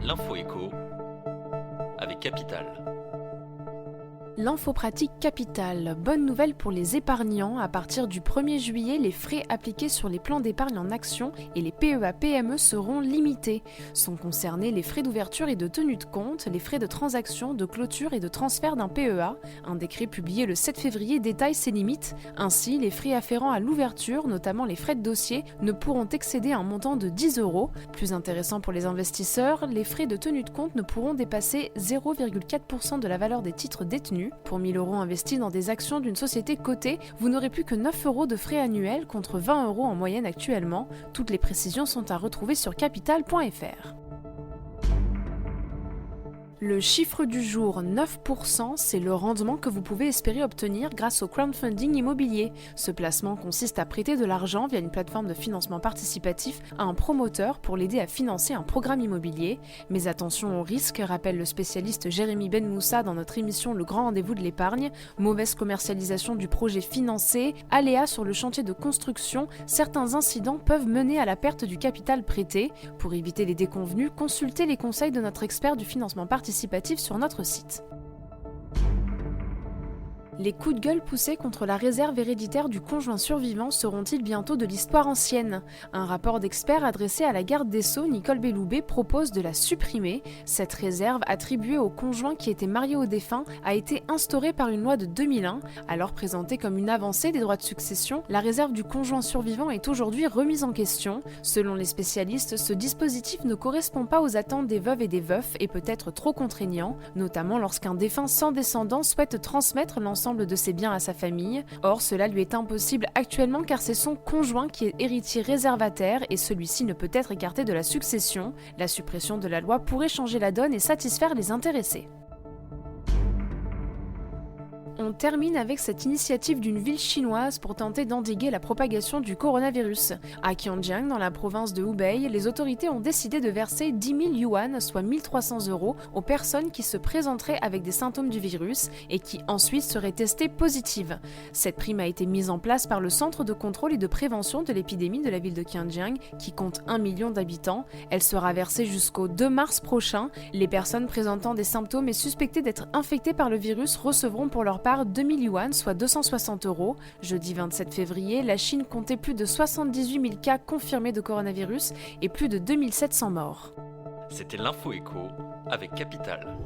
L'info écho avec Capital. L'info pratique Capital. Bonne nouvelle pour les épargnants. À partir du 1er juillet, les frais appliqués sur les plans d'épargne en actions et les PEA-PME seront limités. Sont concernés les frais d'ouverture et de tenue de compte, les frais de transaction, de clôture et de transfert d'un PEA. Un décret publié le 7 février détaille ces limites. Ainsi, les frais afférents à l'ouverture, notamment les frais de dossier, ne pourront excéder un montant de 10 €. Plus intéressant pour les investisseurs, les frais de tenue de compte ne pourront dépasser 0,4% de la valeur des titres détenus. Pour 1 000 € investis dans des actions d'une société cotée, vous n'aurez plus que 9 € de frais annuels contre 20 € en moyenne actuellement. Toutes les précisions sont à retrouver sur capital.fr. Le chiffre du jour, 9%, c'est le rendement que vous pouvez espérer obtenir grâce au crowdfunding immobilier. Ce placement consiste à prêter de l'argent via une plateforme de financement participatif à un promoteur pour l'aider à financer un programme immobilier. Mais attention aux risques, rappelle le spécialiste Jérémy Benmoussa dans notre émission Le Grand Rendez-vous de l'épargne. Mauvaise commercialisation du projet financé, aléas sur le chantier de construction, certains incidents peuvent mener à la perte du capital prêté. Pour éviter les déconvenus, consultez les conseils de notre expert du financement participatif sur notre site. Les coups de gueule poussés contre la réserve héréditaire du conjoint survivant seront-ils bientôt de l'histoire ancienne ? Un rapport d'experts adressé à la garde des Sceaux, Nicole Belloubet, propose de la supprimer. Cette réserve, attribuée au conjoint qui était marié au défunt, a été instaurée par une loi de 2001. Alors présentée comme une avancée des droits de succession, la réserve du conjoint survivant est aujourd'hui remise en question. Selon les spécialistes, ce dispositif ne correspond pas aux attentes des veuves et des veufs et peut être trop contraignant, notamment lorsqu'un défunt sans descendant souhaite transmettre l'ensemble de ses biens à sa famille. Or, cela lui est impossible actuellement car c'est son conjoint qui est héritier réservataire et celui-ci ne peut être écarté de la succession. La suppression de la loi pourrait changer la donne et satisfaire les intéressés. On termine avec cette initiative d'une ville chinoise pour tenter d'endiguer la propagation du coronavirus. À Qianjiang, dans la province de Hubei, les autorités ont décidé de verser 10 000 yuan, soit 1 300 €, aux personnes qui se présenteraient avec des symptômes du virus et qui ensuite seraient testées positives. Cette prime a été mise en place par le Centre de contrôle et de prévention de l'épidémie de la ville de Qianjiang, qui compte 1 million d'habitants. Elle sera versée jusqu'au 2 mars prochain. Les personnes présentant des symptômes et suspectées d'être infectées par le virus recevront pour leur part 2 000 yuan, soit 260 €. Jeudi 27 février, la Chine comptait plus de 78 000 cas confirmés de coronavirus et plus de 2 700 morts. C'était l'info écho avec Capital.